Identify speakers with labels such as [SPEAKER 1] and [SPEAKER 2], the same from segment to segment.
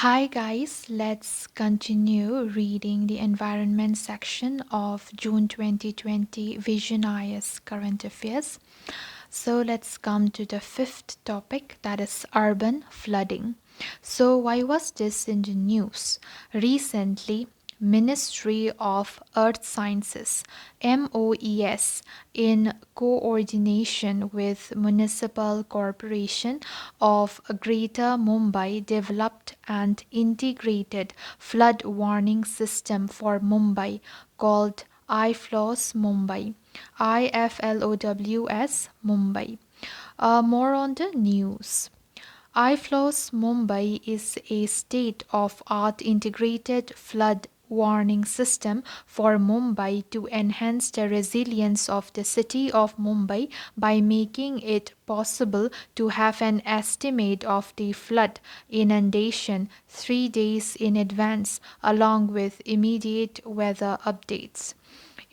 [SPEAKER 1] Hi guys, let's continue reading the environment section of June 2020 Vision IAS Current Affairs. So let's come to the fifth topic, that is urban flooding. So why was this in the news? Recently, Ministry of Earth Sciences MOES in coordination with Municipal Corporation of Greater Mumbai developed an integrated flood warning system for Mumbai called IFLOWS Mumbai. IFLOWS Mumbai. More on the news. IFLOWS Mumbai is a state of art integrated flood warning system for Mumbai to enhance the resilience of the city of Mumbai by making it possible to have an estimate of the flood inundation 3 days in advance along with immediate weather updates.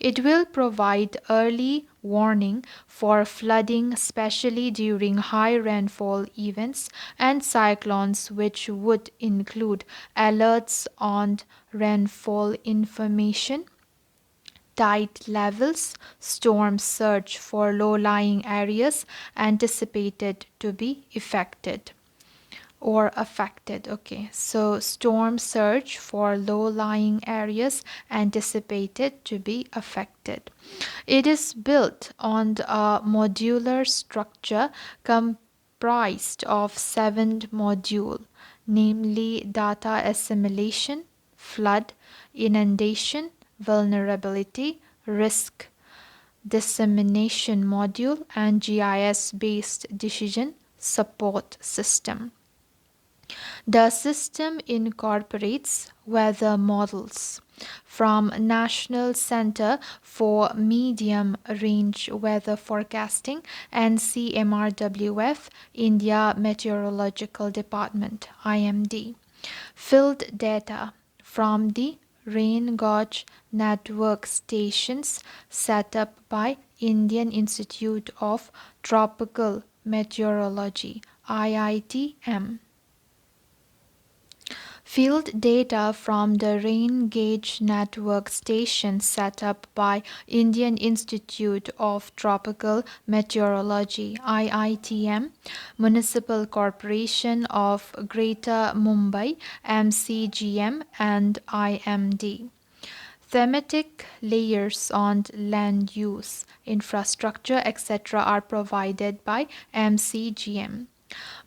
[SPEAKER 1] It will provide early warning for flooding, especially during high rainfall events and cyclones, which would include alerts on rainfall information, tide levels, storm surge for low lying areas anticipated to be affected. Okay, so storm surge for low lying areas anticipated to be affected. It is built on a modular structure comprised of 7 modules, namely data assimilation, flood, inundation, vulnerability, risk dissemination module, and GIS based decision support system. The system incorporates weather models from National Center for Medium Range Weather Forecasting and CMRWF, India Meteorological Department (IMD), field data from the rain gauge network stations set up by Indian Institute of Tropical Meteorology IITM. Field data from the rain gauge network station set up by Indian Institute of Tropical Meteorology IITM, Municipal Corporation of Greater Mumbai MCGM, and IMD. Thematic layers on land use, infrastructure, etc. are provided by MCGM.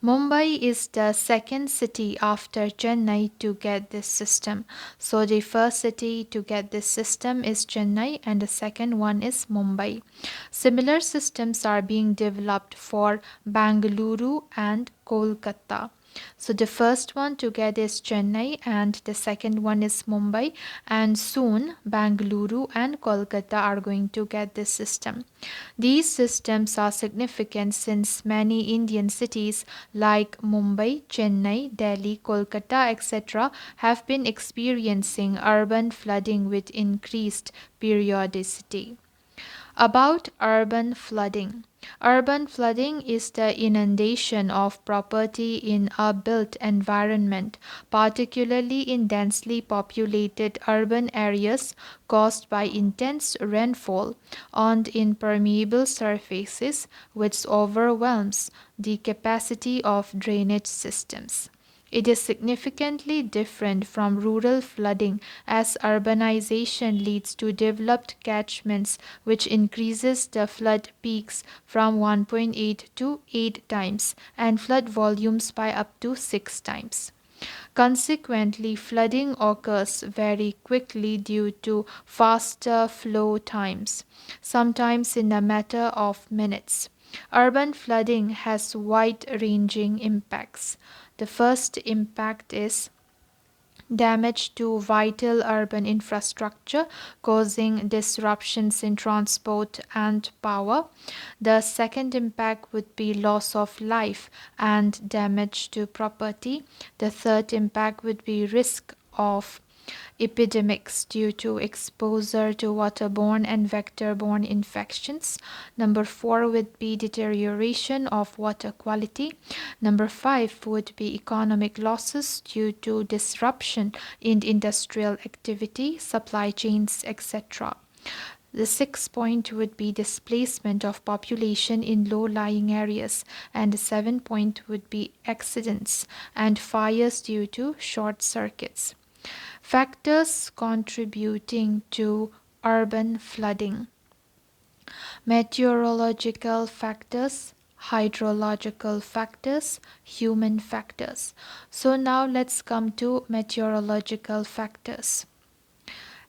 [SPEAKER 1] Mumbai is the second city after Chennai to get this system. So the first city to get this system is Chennai and the second one is Mumbai. Similar systems are being developed for Bangalore and Kolkata. So the first one to get is Chennai and the second one is Mumbai, and soon Bangalore and Kolkata are going to get this system. These systems are significant since many Indian cities like Mumbai, Chennai, Delhi, Kolkata, etc. have been experiencing urban flooding with increased periodicity. About urban flooding. Urban flooding is the inundation of property in a built environment, particularly in densely populated urban areas caused by intense rainfall on impermeable surfaces, which overwhelms the capacity of drainage systems. It is significantly different from rural flooding as urbanization leads to developed catchments, which increases the flood peaks from 1.8 to 8 times and flood volumes by up to 6 times. Consequently, flooding occurs very quickly due to faster flow times, sometimes in a matter of minutes. Urban flooding has wide ranging impacts. The first impact is damage to vital urban infrastructure, causing disruptions in transport and power. The second impact would be loss of life and damage to property. The third impact would be risk of epidemics due to exposure to waterborne and vector-borne infections. Number 4 would be deterioration of water quality. Number 5 would be economic losses due to disruption in industrial activity, supply chains, etc. The sixth point would be displacement of population in low-lying areas, and the seventh point would be accidents and fires due to short circuits. Factors contributing to urban flooding: meteorological factors, hydrological factors, human factors. So now let's come to meteorological factors.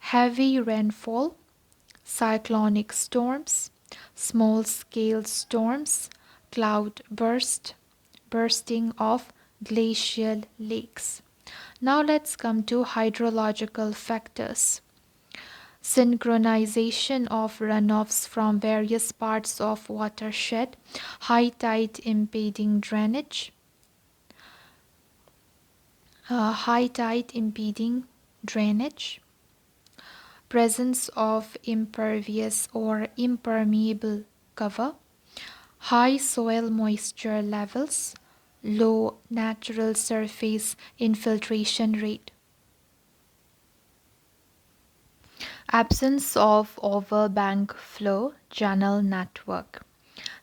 [SPEAKER 1] Heavy rainfall, cyclonic storms, small-scale storms, cloud burst, bursting of glacial lakes. Now let's come to hydrological factors. Synchronization of runoffs from various parts of watershed, high tide impeding drainage, presence of impervious or impermeable cover, high soil moisture levels, low natural surface infiltration rate, absence of overbank flow channel network.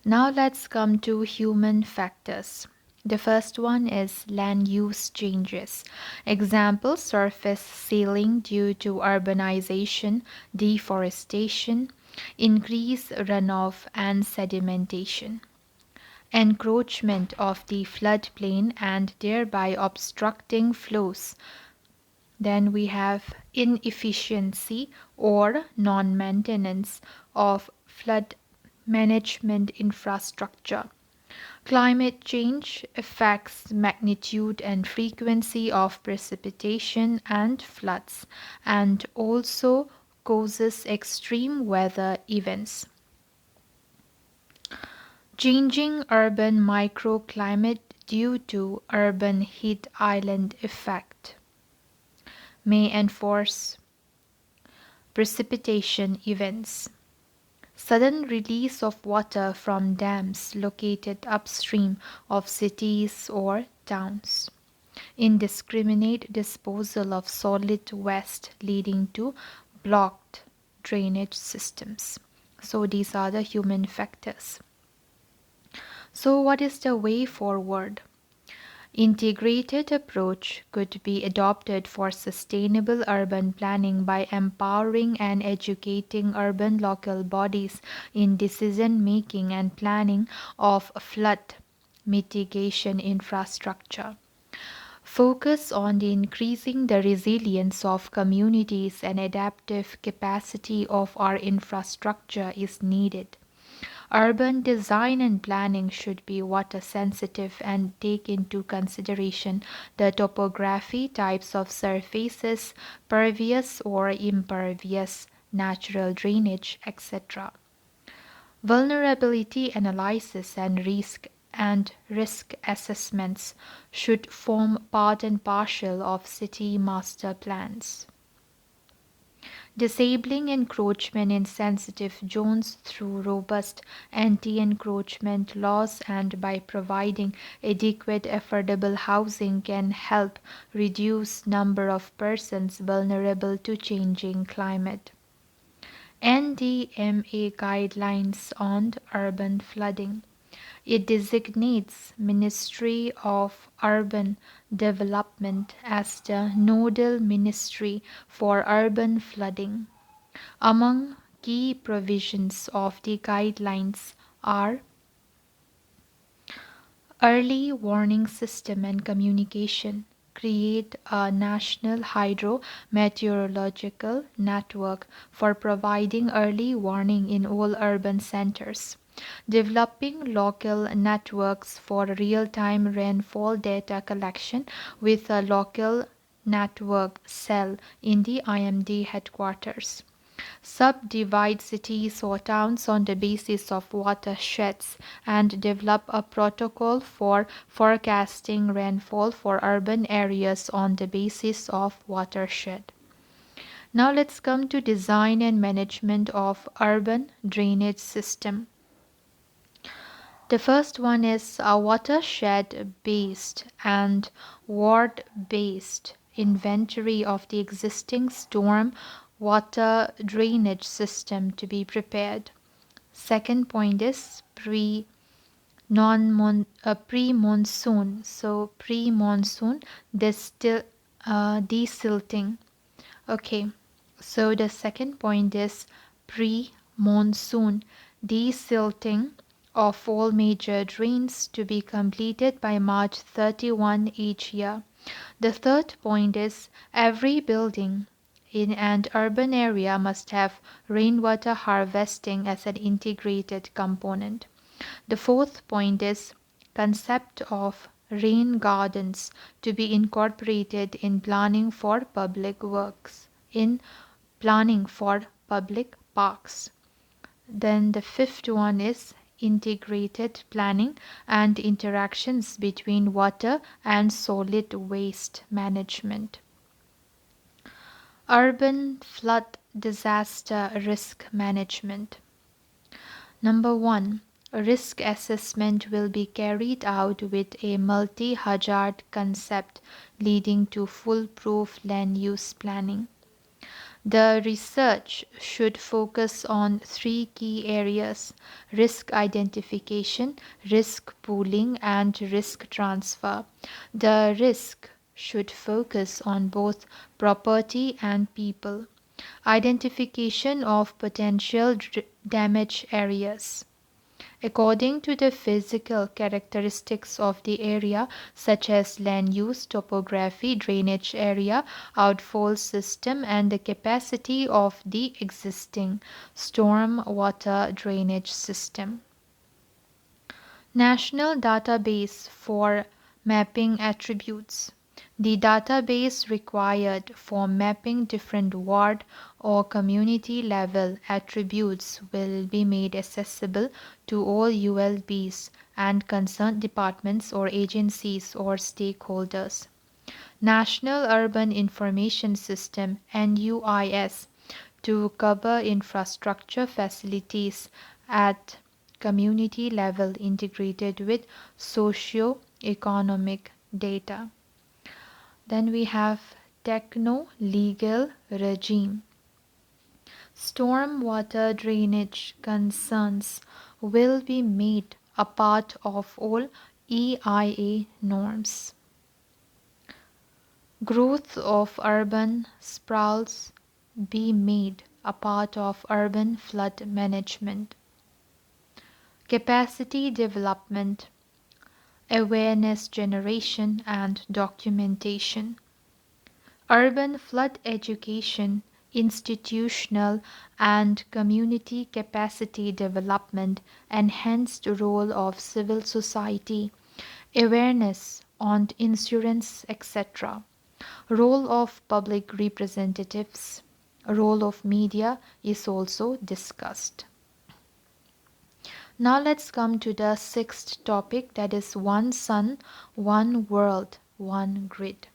[SPEAKER 1] Now let's come to human factors. The first one is land use changes. Example: surface sealing due to urbanization, deforestation, increased runoff and sedimentation. Encroachment of the floodplain and thereby obstructing flows. Then we have inefficiency or non-maintenance of flood management infrastructure. Climate change affects magnitude and frequency of precipitation and floods, and also causes extreme weather events. Changing urban microclimate due to urban heat island effect may enforce precipitation events. Sudden release of water from dams located upstream of cities or towns. Indiscriminate disposal of solid waste leading to blocked drainage systems. So these are the human factors. So what is the way forward? Integrated approach could be adopted for sustainable urban planning by empowering and educating urban local bodies in decision making and planning of flood mitigation infrastructure. Focus on increasing the resilience of communities and adaptive capacity of our infrastructure is needed. Urban design and planning should be water sensitive and take into consideration the topography, types of surfaces, pervious or impervious, natural drainage, etc. Vulnerability analysis and risk assessments should form part and parcel of city master plans. Disabling encroachment in sensitive zones through robust anti-encroachment laws and by providing adequate affordable housing can help reduce number of persons vulnerable to changing climate. Ndma guidelines on urban flooding. It designates Ministry of Urban Development as the nodal ministry for urban flooding. Among key provisions of the guidelines are early warning system and communication. Create a national hydrometeorological network for providing early warning in all urban centers. Developing local networks for real-time rainfall data collection with a local network cell in the IMD headquarters. Subdivide cities or towns on the basis of watersheds and develop a protocol for forecasting rainfall for urban areas on the basis of watershed. Now let's come to design and management of urban drainage system. The first one is a watershed-based and ward-based inventory of the existing storm water drainage system to be prepared. Second point is pre-monsoon. So pre-monsoon desilting. Okay, so the second point is pre-monsoon desilting of all major drains to be completed by March 31 each year. The third point is every building in an urban area must have rainwater harvesting as an integrated component. The fourth point is concept of rain gardens to be incorporated in planning for public works, in planning for public parks. Then the fifth one is integrated planning and interactions between water and solid waste management. Urban flood disaster risk management. Number 1. Risk assessment will be carried out with a multi-hazard concept leading to foolproof land use planning. The research should focus on three key areas: risk identification, risk pooling, and risk transfer. The risk should focus on both property and people. Identification of potential damage areas according to the physical characteristics of the area, such as land use, topography, drainage area, outfall system, and the capacity of the existing storm water drainage system. National database for mapping attributes. The database required for mapping different ward or community level attributes will be made accessible to all ULBs and concerned departments or agencies or stakeholders. National Urban Information System NUIS to cover infrastructure facilities at community level integrated with socio-economic data. Then we have techno-legal regime. Storm water drainage concerns will be made a part of all EIA norms. Growth of urban sprawls be made a part of urban flood management. Capacity development, awareness generation and documentation. Urban flood education, institutional and community capacity development, enhanced role of civil society, awareness on insurance, etc. Role of public representatives, role of media is also discussed. Now let's come to the sixth topic, that is one sun, one world, one grid.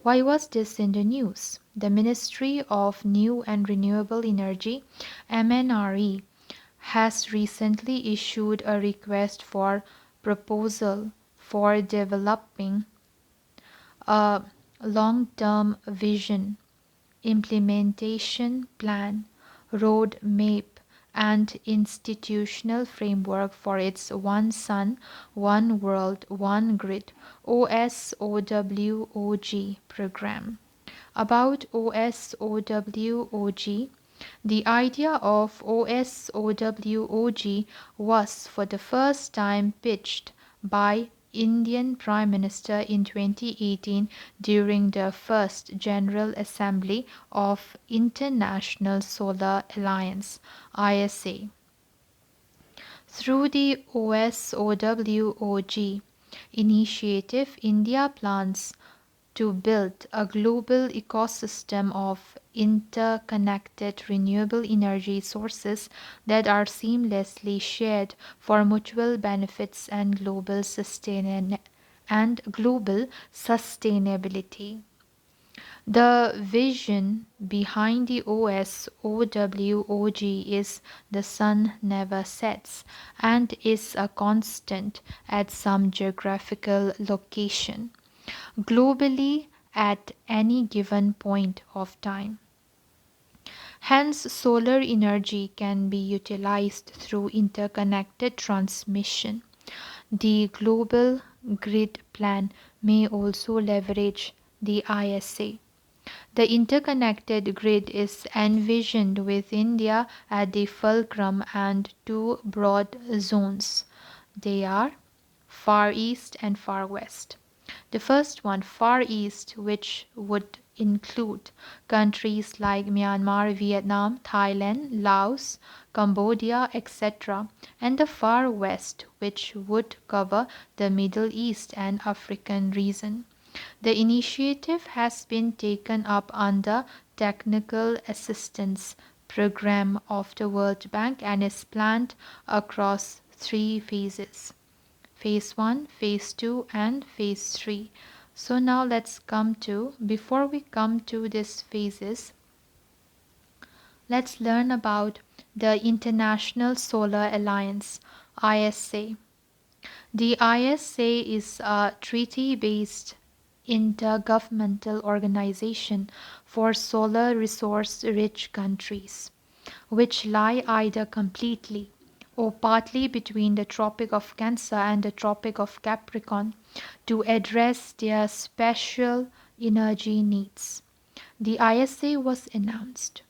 [SPEAKER 1] Why was this in the news? The Ministry of New and Renewable Energy, MNRE, has recently issued a request for proposal for developing a long-term vision, implementation plan, roadmap, and institutional framework for its One Sun, One World, One Grid OSOWOG program. About OSOWOG, the idea of OSOWOG was for the first time pitched by Indian Prime Minister in 2018 during the first General Assembly of International Solar Alliance (ISA). Through the OSOWOG initiative, India plans to build a global ecosystem of interconnected renewable energy sources that are seamlessly shared for mutual benefits and global sustainability. The vision behind the OSOWOG is the sun never sets and is a constant at some geographical location, globally at any given point of time. Hence, solar energy can be utilized through interconnected transmission. The global grid plan may also leverage the ISA. The interconnected grid is envisioned with India at the fulcrum and two broad zones. They are Far East and Far West. The first one, Far East, which would include countries like Myanmar, Vietnam, Thailand, Laos, Cambodia, etc., and the Far West, which would cover the Middle East and African region. The initiative has been taken up under Technical Assistance Program of the World Bank and is planned across three phases. Phase 1, Phase 2 and Phase 3. So now before we come to these phases, let's learn about the International Solar Alliance, ISA. The ISA is a treaty-based intergovernmental organization for solar resource-rich countries, which lie either completely or partly between the Tropic of Cancer and the Tropic of Capricorn to address their special energy needs. The ISA was announced.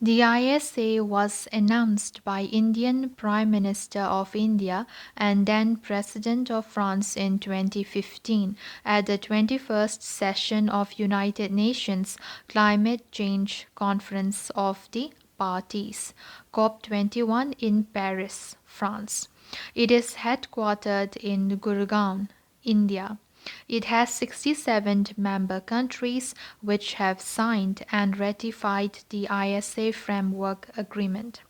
[SPEAKER 1] The ISA was announced by Indian Prime Minister of India and then President of France in 2015 at the 21st session of United Nations Climate Change Conference of the Parties, COP21 in Paris, France. It is headquartered in Gurgaon, India. It has 67 member countries which have signed and ratified the ISA Framework Agreement.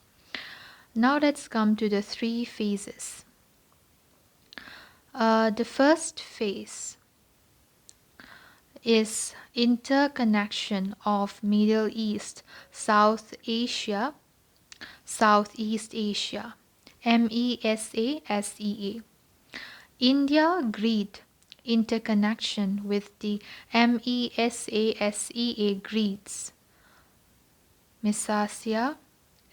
[SPEAKER 1] Now let's come to the three phases. The first phase is interconnection of Middle East, South Asia, Southeast Asia, MESA-SEA. India agreed interconnection with the MESA-SEA grids, MESASIA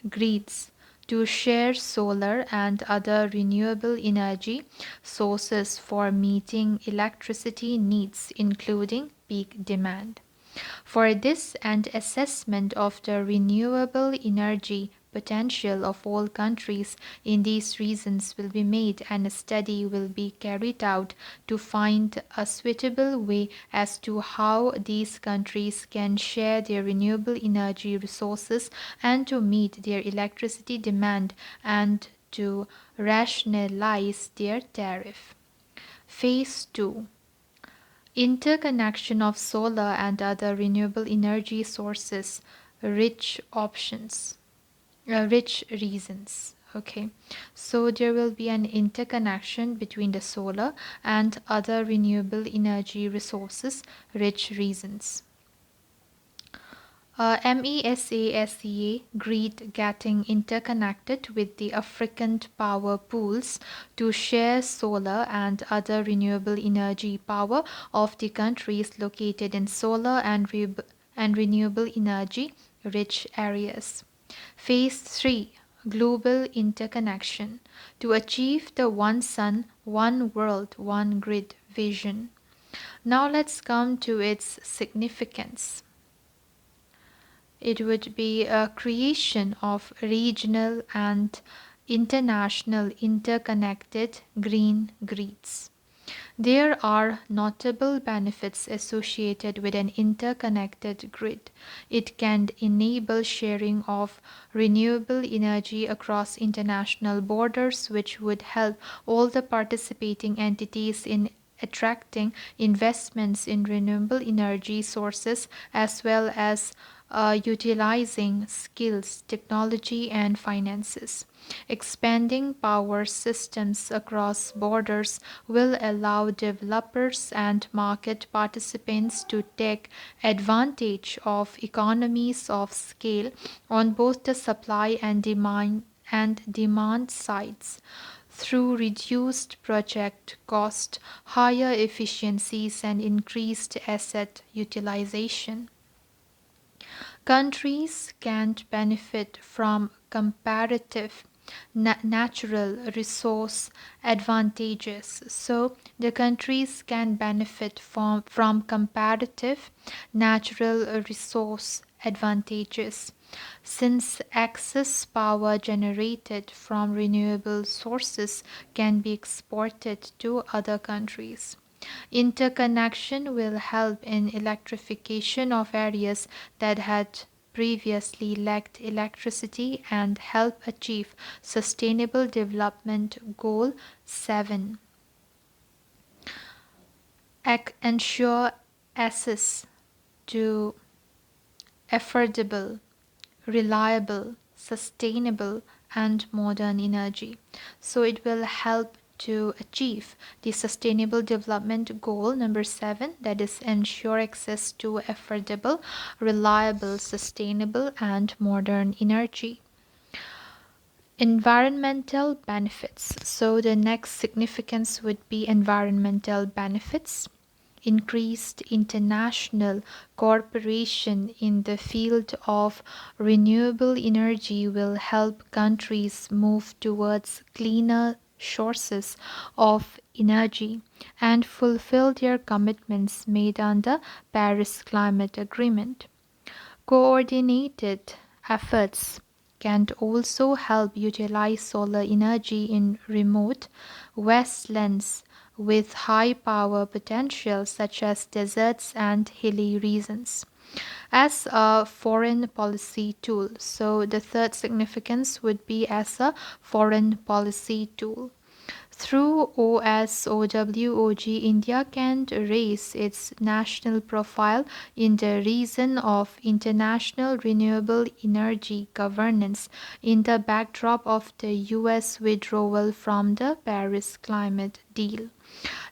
[SPEAKER 1] grids, to share solar and other renewable energy sources for meeting electricity needs, including peak demand. For this and assessment of the renewable energy potential of all countries in these regions will be made and a study will be carried out to find a suitable way as to how these countries can share their renewable energy resources and to meet their electricity demand and to rationalize their tariff. Phase 2, interconnection of solar and other renewable energy sources, rich options, rich reasons. Okay, so there will be an interconnection between the solar and other renewable energy resources, rich reasons. MESA-SEA grid getting interconnected with the African power pools to share solar and other renewable energy power of the countries located in solar and renewable energy rich areas. Phase 3, global interconnection to achieve the one sun, one world, one grid vision. Now let's come to its significance. It would be a creation of regional and international interconnected green grids. There are notable benefits associated with an interconnected grid. It can enable sharing of renewable energy across international borders, which would help all the participating entities in attracting investments in renewable energy sources as well as utilizing skills, technology, and finances. Expanding power systems across borders will allow developers and market participants to take advantage of economies of scale on both the supply and demand sides through reduced project cost, higher efficiencies, and increased asset utilization. Countries can benefit from comparative natural resource advantages. So, the countries can benefit from comparative natural resource advantages since excess power generated from renewable sources can be exported to other countries. Interconnection will help in electrification of areas that had previously lacked electricity and help achieve Sustainable Development Goal 7. Ensure access to affordable, reliable, sustainable, and modern energy. So it will help to achieve the Sustainable Development Goal number 7, that is, ensure access to affordable, reliable, sustainable, and modern energy. Environmental benefits. So the next significance would be environmental benefits. Increased international cooperation in the field of renewable energy will help countries move towards cleaner sources of energy and fulfill their commitments made under Paris Climate Agreement. Coordinated efforts can also help utilize solar energy in remote wastelands with high power potential, such as deserts and hilly regions, as a foreign policy tool. So, the third significance would be as a foreign policy tool. Through OSOWOG, India can raise its national profile in the region of international renewable energy governance in the backdrop of the US withdrawal from the Paris Climate Deal.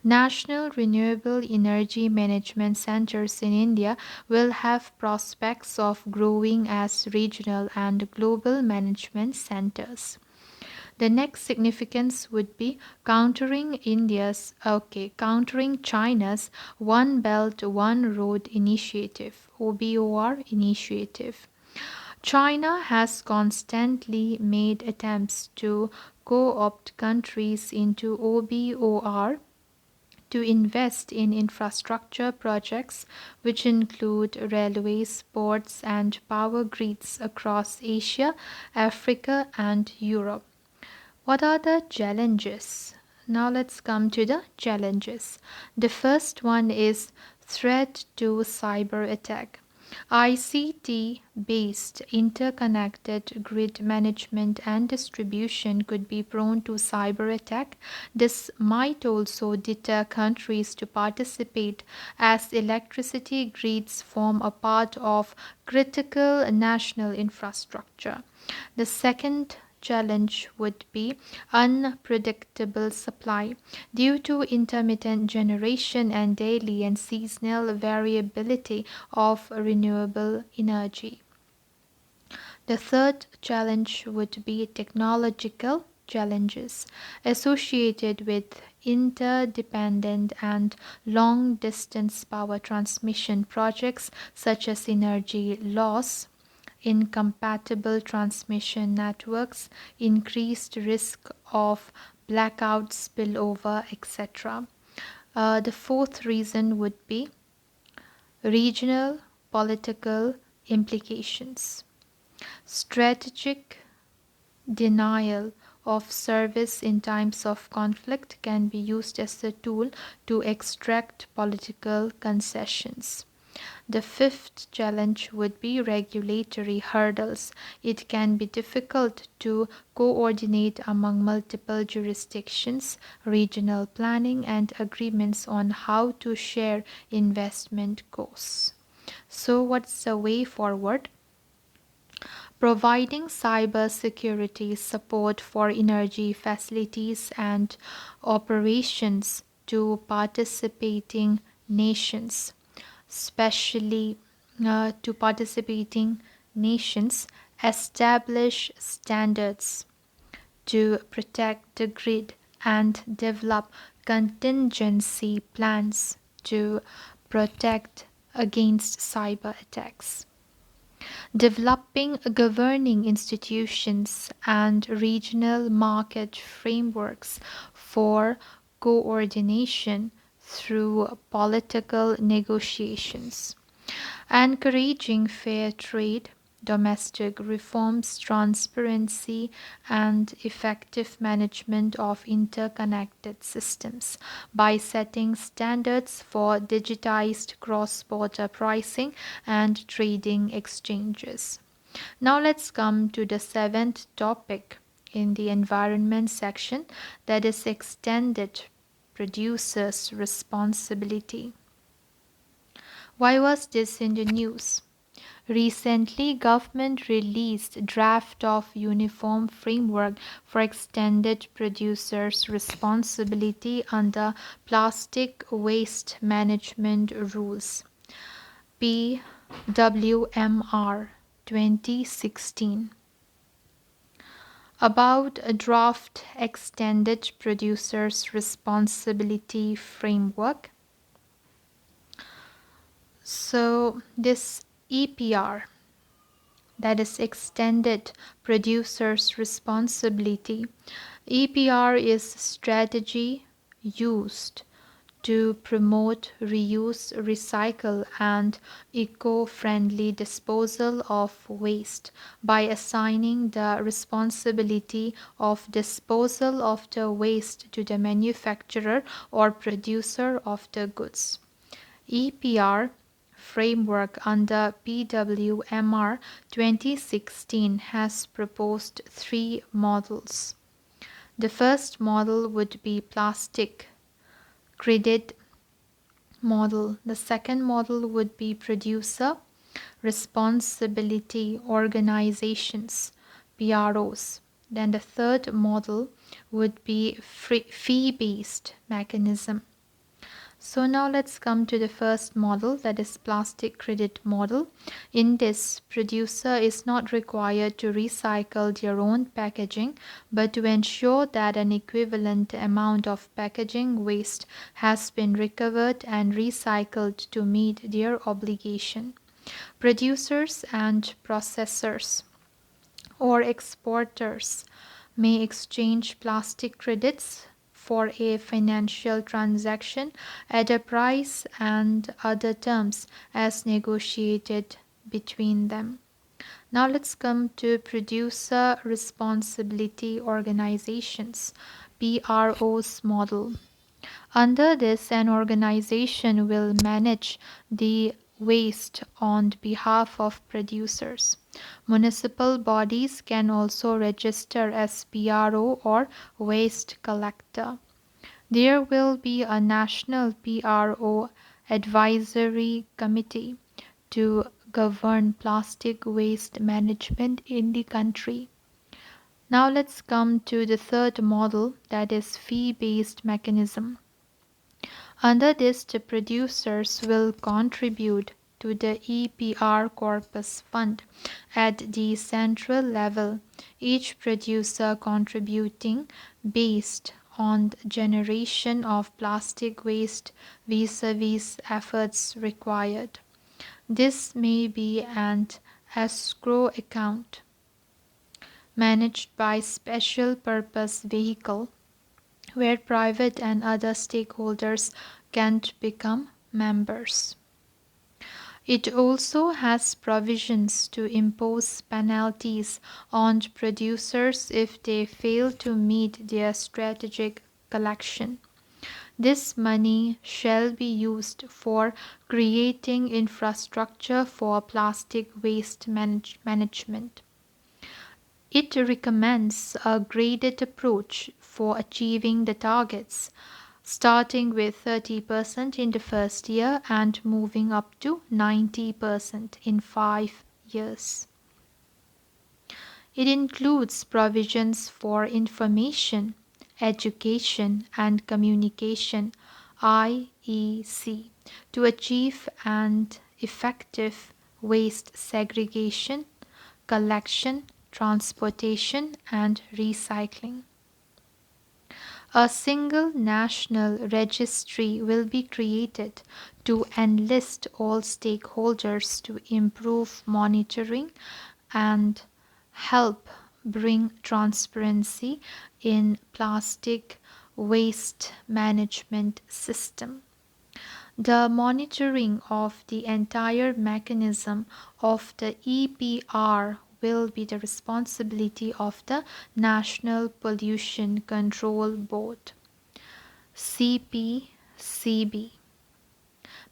[SPEAKER 1] National renewable energy management centers in India will have prospects of growing as regional and global management centers. The next significance would be countering China's One Belt One Road initiative, OBOR initiative. China has constantly made attempts to co-opt countries into OBOR to invest in infrastructure projects which include railways, ports, and power grids across Asia, Africa, and Europe. What are the challenges? Now let's come to the challenges. The first one is threat to cyber attack. ICT based interconnected grid management and distribution could be prone to cyber attack. This might also deter countries to participate as electricity grids form a part of critical national infrastructure. The second challenge would be unpredictable supply due to intermittent generation and daily and seasonal variability of renewable energy. The third challenge would be technological challenges associated with interdependent and long distance power transmission projects such as energy loss, incompatible transmission networks, increased risk of blackout spillover, etc. The fourth reason would be regional political implications. Strategic denial of service in times of conflict can be used as a tool to extract political concessions. The fifth challenge would be regulatory hurdles. It can be difficult to coordinate among multiple jurisdictions, regional planning, and agreements on how to share investment costs. So, what's the way forward? Providing cybersecurity support for energy facilities and operations to participating nations, especially to participating nations, establish standards to protect the grid and develop contingency plans to protect against cyber attacks. Developing governing institutions and regional market frameworks for coordination through political negotiations. Encouraging fair trade, domestic reforms, transparency, and effective management of interconnected systems by setting standards for digitized cross border pricing and trading exchanges. Now, let's come to the seventh topic in the environment section, that is extended producers' responsibility. Why was this in the news? Recently, government released draft of uniform framework for extended producers' responsibility under plastic waste management rules (PWMR 2016). About a draft extended producers' responsibility framework. So, this EPR, that is extended producer's responsibility. EPR is strategy used to promote reuse, recycle, and eco-friendly disposal of waste by assigning the responsibility of disposal of the waste to the manufacturer or producer of the goods. EPR framework under PWMR 2016 has proposed three models. The first model would be plastic credit model. The second model would be producer responsibility organizations, PROs. Then the third model would be fee-based mechanism. So now let's come to the first model, that is plastic credit model. In this, producer is not required to recycle their own packaging, but to ensure that an equivalent amount of packaging waste has been recovered and recycled to meet their obligation. Producers and processors or exporters may exchange plastic credits for a financial transaction at a price and other terms as negotiated between them. Now let's come to producer responsibility organizations, PROs model. Under this, an organization will manage the waste on behalf of producers. Municipal bodies can also register as PRO or waste collector. There will be a national PRO advisory committee to govern plastic waste management in the country. Now let's come to the third model, that is fee-based mechanism. Under this, the producers will contribute to the EPR Corpus Fund at the central level, each producer contributing based on the generation of plastic waste vis-a-vis efforts required. This may be an escrow account managed by special purpose vehicle where private and other stakeholders can become members. It also has provisions to impose penalties on producers if they fail to meet their strategic collection. This money shall be used for creating infrastructure for plastic waste management. It recommends a graded approach for achieving the targets, starting with 30% in the first year and moving up to 90% in 5 years. It includes provisions for information, education, and communication (IEC) to achieve an effective waste segregation, collection, transportation, and recycling. A single national registry will be created to enlist all stakeholders to improve monitoring and help bring transparency in plastic waste management system. The monitoring of the entire mechanism of the EPR will be the responsibility of the National Pollution Control Board (CPCB).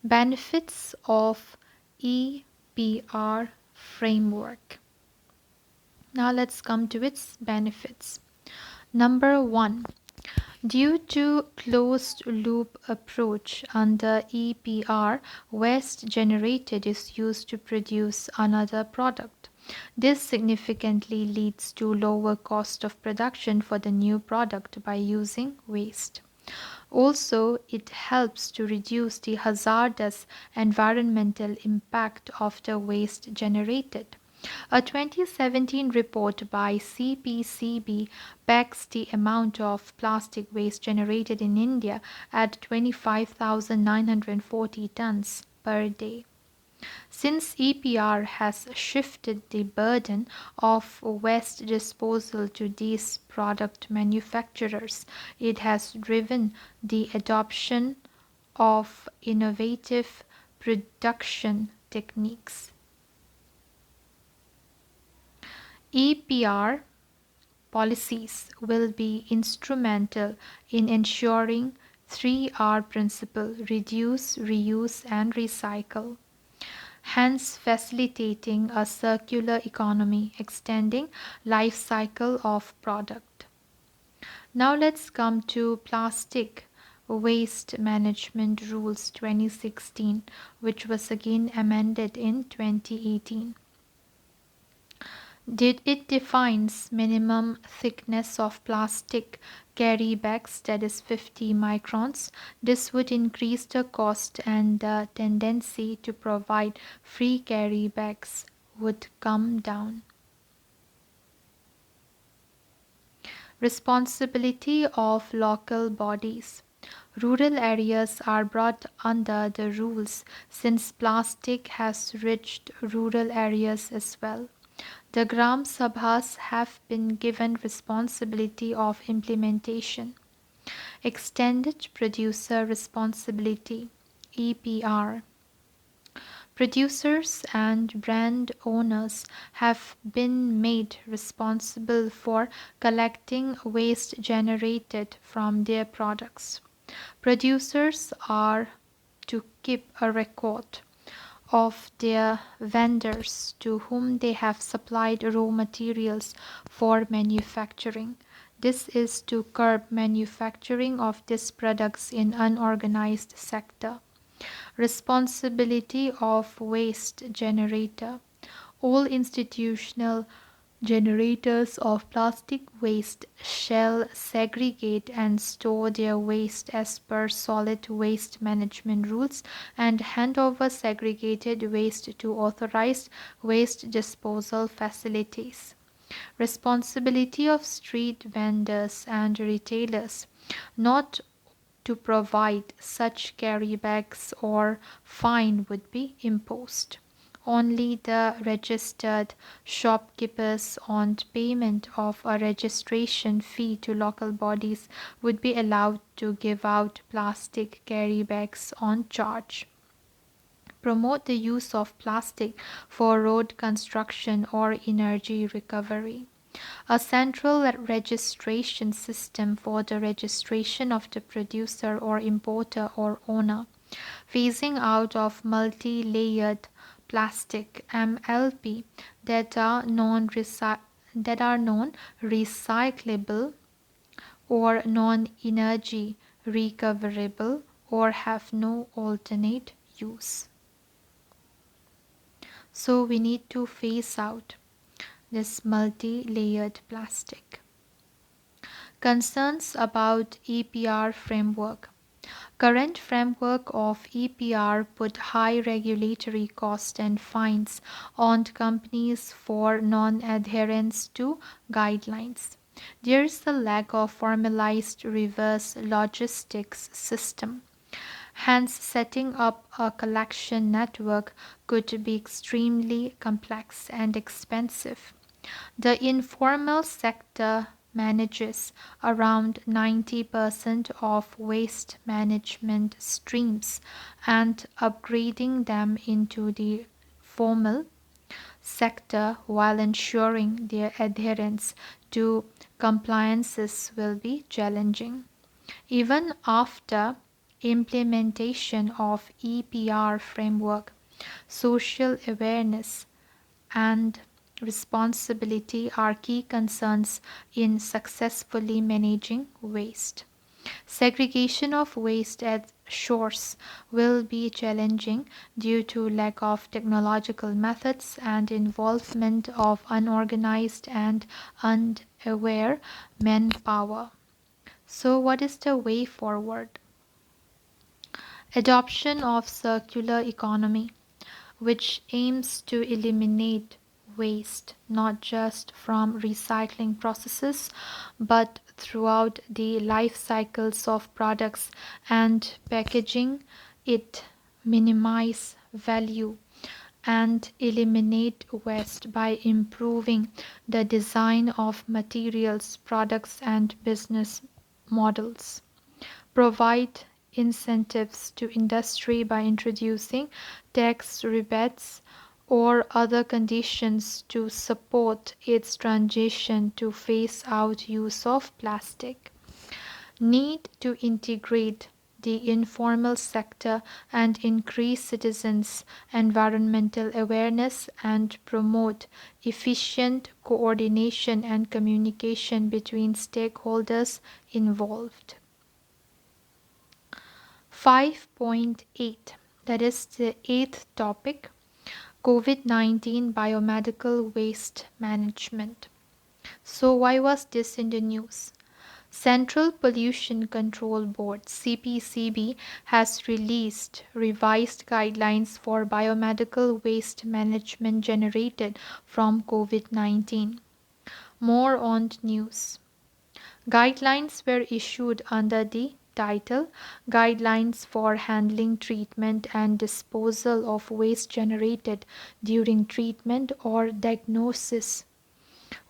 [SPEAKER 1] Benefits of EPR framework. Now let's come to its benefits. Number 1. Due to closed-loop approach under EPR, waste generated is used to produce another product. This significantly leads to lower cost of production for the new product by using waste. Also, it helps to reduce the hazardous environmental impact of the waste generated. A 2017 report by CPCB pegs the amount of plastic waste generated in India at 25,940 tons per day. Since EPR has shifted the burden of waste disposal to these product manufacturers, it has driven the adoption of innovative production techniques. EPR policies will be instrumental in ensuring 3R principle: reduce, reuse, and recycle, hence facilitating a circular economy, extending life cycle of product. Now let's come to Plastic Waste Management Rules 2016, which was again amended in 2018. It defines minimum thickness of plastic carry bags, that is 50 microns. This would increase the cost and the tendency to provide free carry bags would come down. Responsibility of local bodies. Rural areas are brought under the rules since plastic has reached rural areas as well. The Gram Sabhas have been given responsibility of implementation. Extended Producer Responsibility (EPR). Producers and brand owners have been made responsible for collecting waste generated from their products. Producers are to keep a record of their vendors to whom they have supplied raw materials for manufacturing. This is to curb manufacturing of these products in unorganized sector. Responsibility of waste generator. All institutional generators of plastic waste shall segregate and store their waste as per solid waste management rules and hand over segregated waste to authorized waste disposal facilities. Responsibility of street vendors and retailers not to provide such carry bags or fine would be imposed. Only the registered shopkeepers on payment of a registration fee to local bodies would be allowed to give out plastic carry bags on charge. Promote the use of plastic for road construction or energy recovery. A central registration system for the registration of the producer or importer or owner. Phasing out of multi-layered plastic (MLP) that are non-recyclable or non-energy recoverable, or have no alternate use. So we need to phase out this multi-layered plastic. Concerns about EPR framework. Current framework of EPR put high regulatory costs and fines on companies for non-adherence to guidelines. There is a lack of formalized reverse logistics system. Hence, setting up a collection network could be extremely complex and expensive. The informal sector manages around 90% of waste management streams, and upgrading them into the formal sector while ensuring their adherence to compliances will be challenging. Even after implementation of EPR framework, social awareness and responsibility are key concerns in successfully managing waste. Segregation of waste at source will be challenging due to lack of technological methods and involvement of unorganized and unaware manpower. So, what is the way forward? Adoption of circular economy, which aims to eliminate waste not just from recycling processes but throughout the life cycles of products and packaging. It minimize value and eliminate waste by improving the design of materials, products, and business models. Provide incentives to industry by introducing tax rebates or other conditions to support its transition to phase out use of plastic. Need to integrate the informal sector and increase citizens' environmental awareness and promote efficient coordination and communication between stakeholders involved. 5.8, that is the eighth topic, COVID-19 biomedical waste management. So why was this in the news? Central Pollution Control Board CPCB has released revised guidelines for biomedical waste management generated from COVID-19. More on news. Guidelines were issued under the title Guidelines for Handling Treatment and Disposal of Waste Generated During Treatment or Diagnosis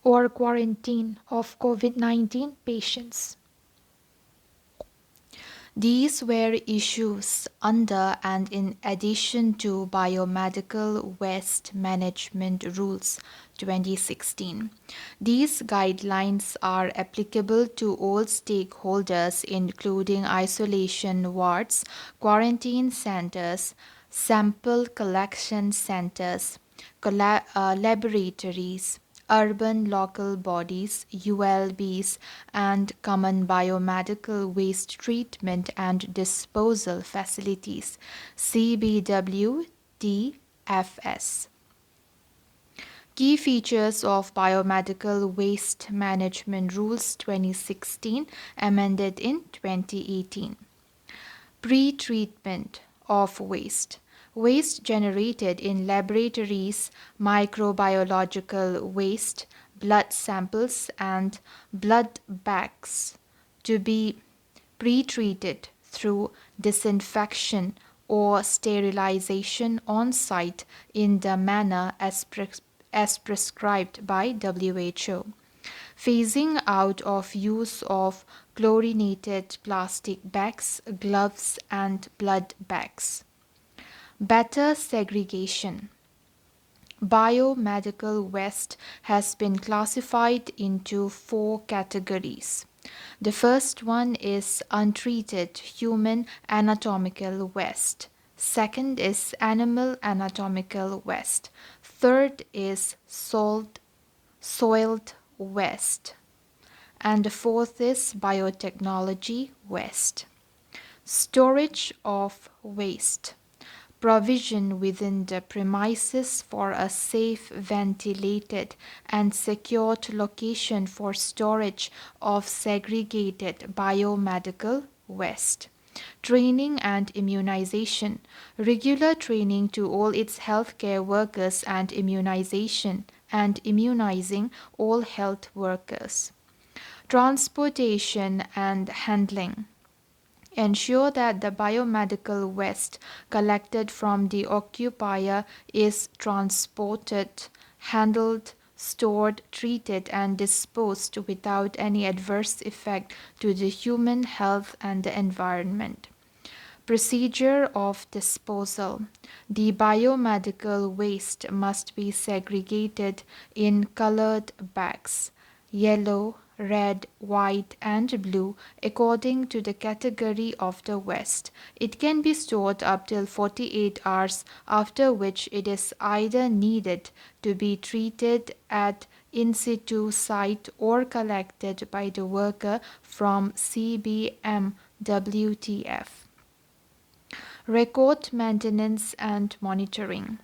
[SPEAKER 1] or Quarantine of COVID-19 Patients. These were issues under and in addition to Biomedical Waste Management Rules 2016. These guidelines are applicable to all stakeholders, including isolation wards, quarantine centers, sample collection centers, laboratories, urban local bodies, ULBs, and common biomedical waste treatment and disposal facilities, CBWTFS. Key features of Biomedical Waste Management Rules 2016, amended in 2018. Pre-treatment of waste. Waste generated in laboratories, microbiological waste, blood samples, and blood bags to be pre-treated through disinfection or sterilization on site in the manner as prescribed by WHO. Phasing out of use of chlorinated plastic bags, gloves, and blood bags. Better segregation. Biomedical waste has been classified into 4 categories. The first one is untreated human anatomical waste. Second is animal anatomical waste. Third is soiled waste. And the fourth is biotechnology waste. Storage of waste. Provision within the premises for a safe, ventilated, and secured location for storage of segregated biomedical waste. Training and immunization. Regular training to all its healthcare workers and immunizing all health workers. Transportation and handling. Ensure that the biomedical waste collected from the occupier is transported, handled, stored, treated, and disposed without any adverse effect to the human health and the environment. Procedure of disposal. The biomedical waste must be segregated in colored bags, yellow, red, white, and blue according to the category of the waste. It can be stored up till 48 hours, after which it is either needed to be treated at in situ site or collected by the worker from CBMWTF. Record maintenance and monitoring.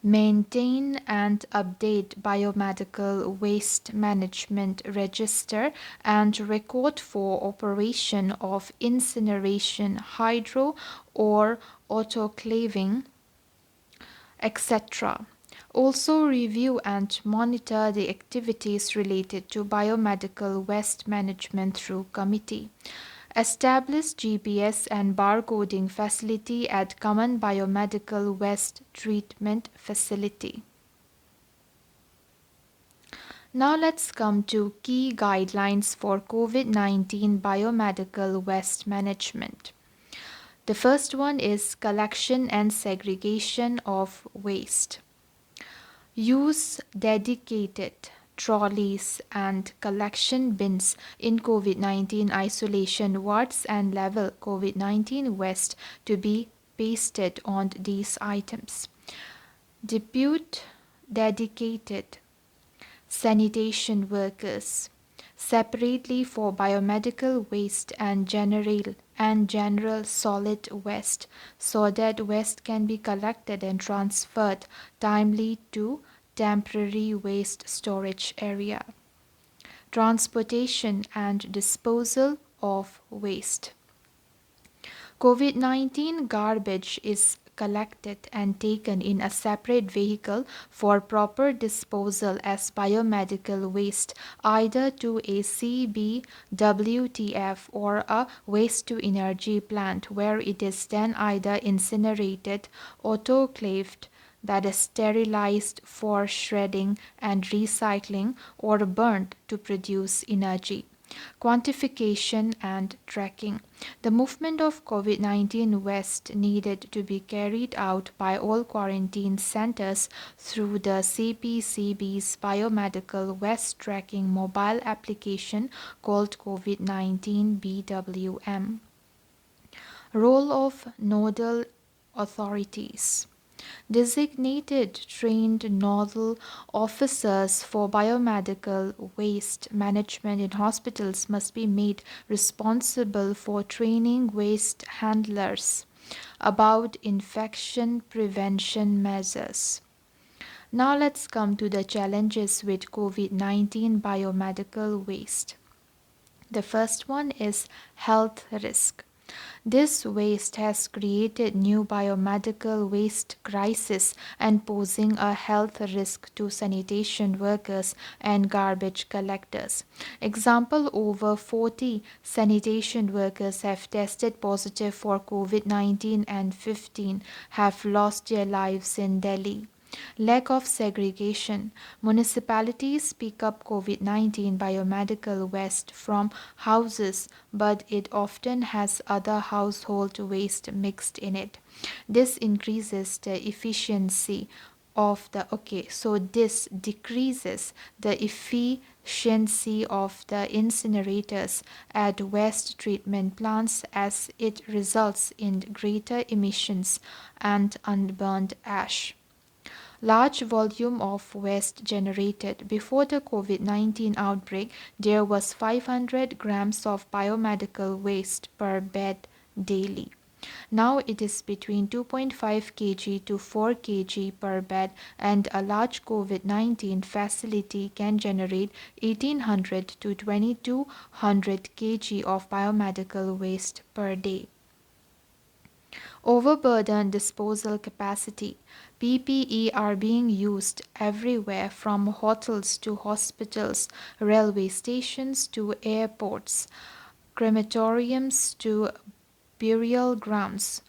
[SPEAKER 1] Maintain and update biomedical waste management register and record for operation of incineration, hydro or autoclaving, etc. Also review and monitor the activities related to biomedical waste management through committee. Establish GPS and barcoding facility at common biomedical waste treatment facility. Now let's come to key guidelines for COVID-19 biomedical waste management. The first one is collection and segregation of waste. Use dedicated trolleys and collection bins in COVID-19 isolation wards and level COVID-19 waste to be pasted on these items. Depute dedicated sanitation workers separately for biomedical waste and general solid waste so that waste can be collected and transferred timely to temporary waste storage area. Transportation and disposal of waste. COVID-19 garbage is collected and taken in a separate vehicle for proper disposal as biomedical waste either to a CBWTF or a waste-to-energy plant where it is then either incinerated, autoclaved, that is sterilized for shredding and recycling, or burnt to produce energy. Quantification and tracking. The movement of COVID-19 waste needed to be carried out by all quarantine centers through the CPCB's biomedical waste tracking mobile application called COVID-19 BWM. Role of nodal authorities. Designated trained nodal officers for biomedical waste management in hospitals must be made responsible for training waste handlers about infection prevention measures. Now let's come to the challenges with COVID-19 biomedical waste. The first one is health risk. This waste has created new biomedical waste crisis and posing a health risk to sanitation workers and garbage collectors. Example, over 40 sanitation workers have tested positive for COVID-19 and 15 have lost their lives in Delhi. Lack of segregation. Municipalities pick up COVID-19 biomedical waste from houses, but it often has other household waste mixed in it. This increases the efficiency of this decreases the efficiency of the incinerators at waste treatment plants as it results in greater emissions and unburned ash. Large volume of waste generated. Before the COVID-19 outbreak, there was 500 grams of biomedical waste per bed daily. Now it is between 2.5 kg to 4 kg per bed, and a large COVID-19 facility can generate 1800 to 2200 kg of biomedical waste per day. Overburden disposal capacity. PPE are being used everywhere from hotels to hospitals, railway stations to airports, crematoriums to burial grounds.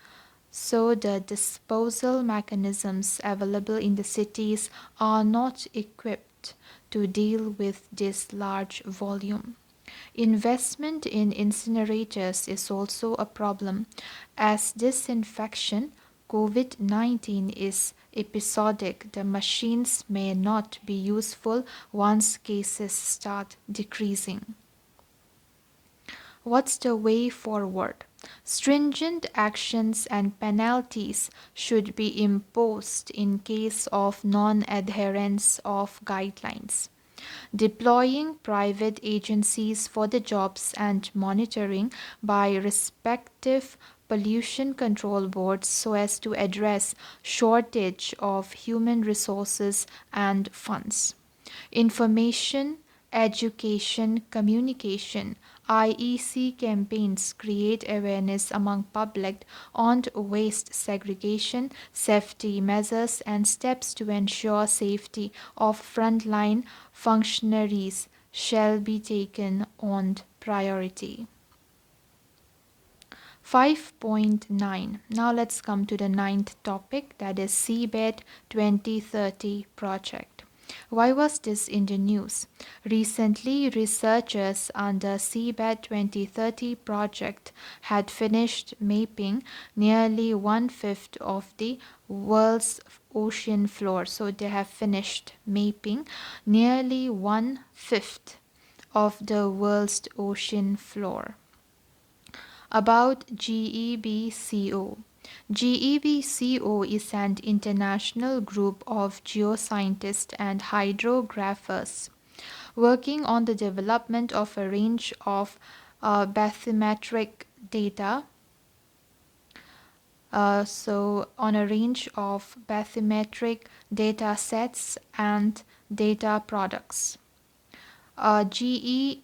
[SPEAKER 1] So the disposal mechanisms available in the cities are not equipped to deal with this large volume. Investment in incinerators is also a problem, as disinfection COVID-19 is episodic. The machines may not be useful once cases start decreasing. What's the way forward? Stringent actions and penalties should be imposed in case of non-adherence of guidelines. Deploying private agencies for the jobs and monitoring by respective pollution control boards so as to address shortage of human resources and funds. Information, education, communication. IEC campaigns create awareness among public on waste segregation, safety measures, and steps to ensure safety of frontline functionaries shall be taken on priority. 5.9. Now let's come to the ninth topic, that is Seabed 2030 project. Why was this in the news? Recently, researchers on the Seabed 2030 project had finished mapping nearly one-fifth of the world's ocean floor. So they have finished mapping nearly one-fifth of the world's ocean floor. About GEBCO. GEBCO is an international group of geoscientists and hydrographers working on the development of a range of bathymetric data. On a range of bathymetric data sets and data products. GEBCO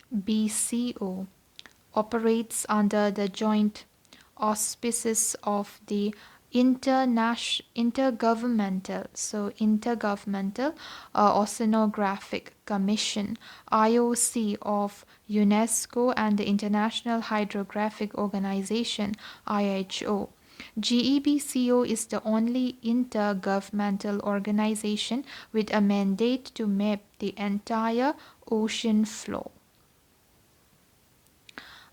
[SPEAKER 1] operates under the joint auspices of the Intergovernmental Oceanographic Commission IOC of UNESCO and the International Hydrographic Organization IHO. GEBCO is the only intergovernmental organization with a mandate to map the entire ocean floor.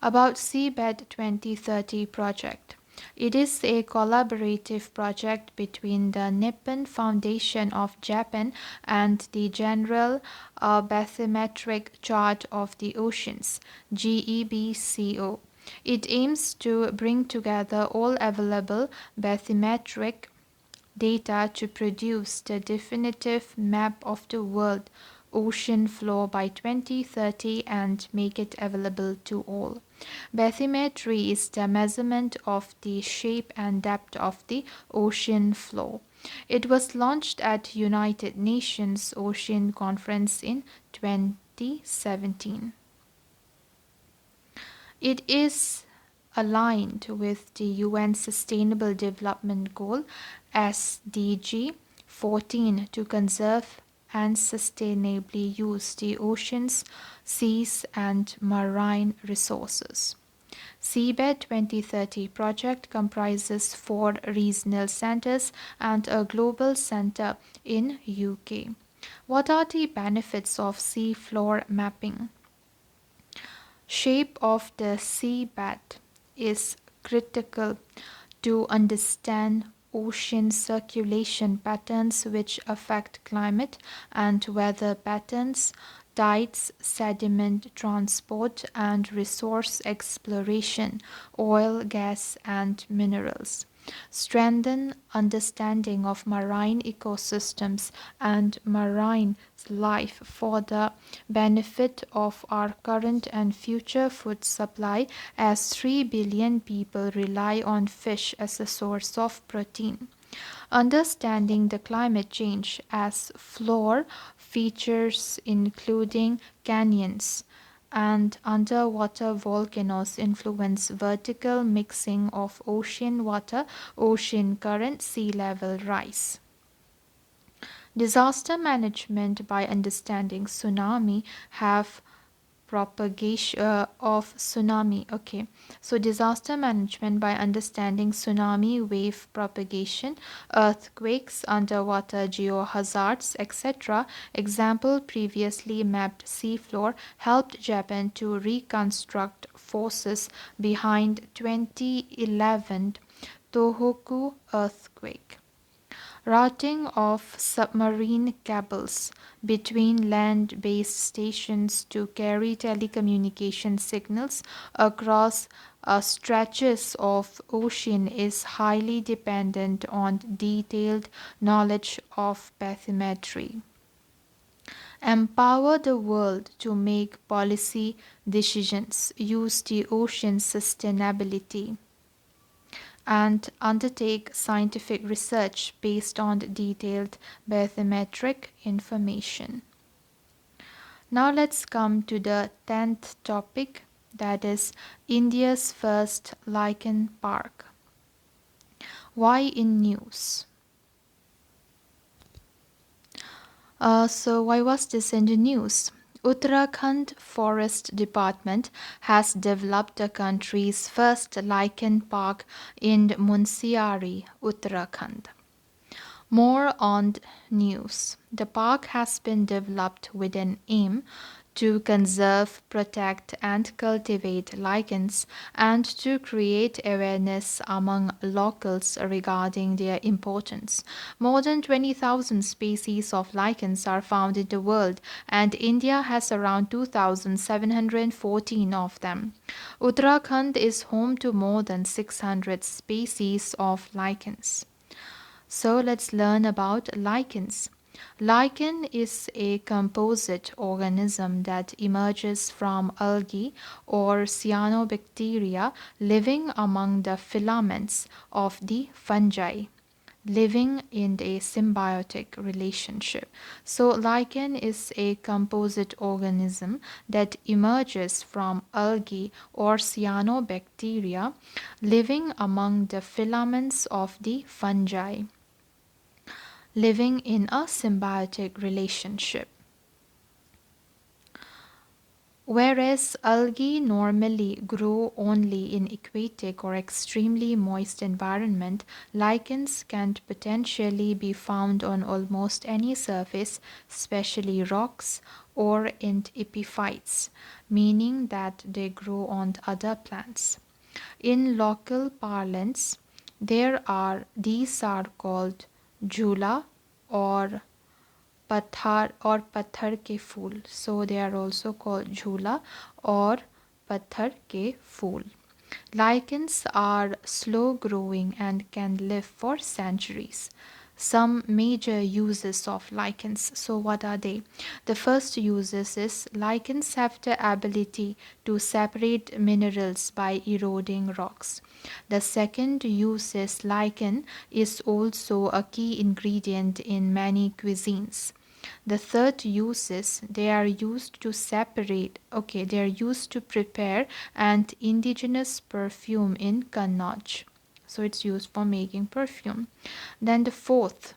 [SPEAKER 1] About Seabed 2030 project. It is a collaborative project between the Nippon Foundation of Japan and the General Bathymetric Chart of the Oceans, GEBCO. It aims to bring together all available bathymetric data to produce the definitive map of the world ocean floor by 2030 and make it available to all. Bathymetry is the measurement of the shape and depth of the ocean floor. It was launched at United Nations Ocean Conference in 2017. It is aligned with the UN Sustainable Development Goal SDG 14 to conserve and sustainably use the oceans, seas, and marine resources. Seabed 2030 project comprises 4 regional centers and a global center in UK. What are the benefits of seafloor mapping? Shape of the seabed is critical to understand ocean circulation patterns which affect climate and weather patterns, tides, sediment transport, and resource exploration, oil, gas, and minerals. strengthen understanding of marine ecosystems and marine life for the benefit of our current and future food supply, as 3 billion people rely on fish as a source of protein. Understanding the climate change as floor features including canyons and underwater volcanoes influence vertical mixing of ocean water, ocean current, sea level rise. Disaster management by understanding tsunami have propagation of tsunami. Okay, so disaster management by understanding tsunami wave propagation, earthquakes, underwater geohazards, etc. Example: previously mapped seafloor helped Japan to reconstruct forces behind 2011 Tohoku earthquake. Routing of submarine cables between land-based stations to carry telecommunication signals across stretches of ocean is highly dependent on detailed knowledge of bathymetry. Empower the world to make policy decisions, use the ocean's sustainability, and undertake scientific research based on detailed bathymetric information. Now let's come to the 10th topic, that is India's first lichen park. Why in news? So why was this in the news? Uttarakhand Forest Department has developed the country's first lichen park in Munsiari, Uttarakhand. More on news. The park has been developed with an aim to conserve, protect, and cultivate lichens and to create awareness among locals regarding their importance. More than 20,000 species of lichens are found in the world, and India has around 2,714 of them. Uttarakhand is home to more than 600 species of lichens. So let's learn about lichens. Lichen is a composite organism that emerges from algae or cyanobacteria living among the filaments of the fungi, living in a symbiotic relationship. So lichen is a composite organism that emerges from algae or cyanobacteria living among the filaments of the fungi, living in a symbiotic relationship. Whereas algae normally grow only in aquatic or extremely moist environment, lichens can potentially be found on almost any surface, especially rocks or in epiphytes, meaning that they grow on other plants. In local parlance, these are called jhula or pathar ke phool. So they are also called jhula or pathar ke phool. Lichens are slow growing and can live for centuries. Some major uses of lichens. So what are they? The first uses is lichens have the ability to separate minerals by eroding rocks. The second use is lichen is also a key ingredient in many cuisines. The third use is they are used to prepare an indigenous perfume in Kannauj. So it's used for making perfume. Then the fourth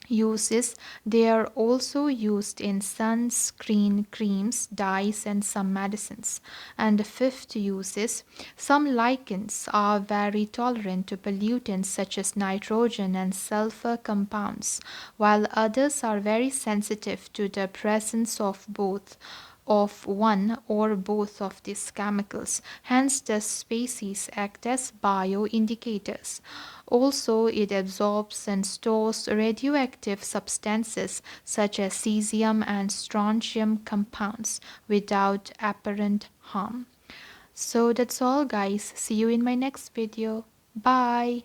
[SPEAKER 1] use is they are also used in sunscreen creams, dyes, and some medicines. And the fifth use is some lichens are very tolerant to pollutants such as nitrogen and sulfur compounds, while others are very sensitive to the presence of one or both of these chemicals. Hence, the species act as bioindicators. Also, it absorbs and stores radioactive substances such as cesium and strontium compounds without apparent harm. So that's all, guys. See you in my next video. Bye.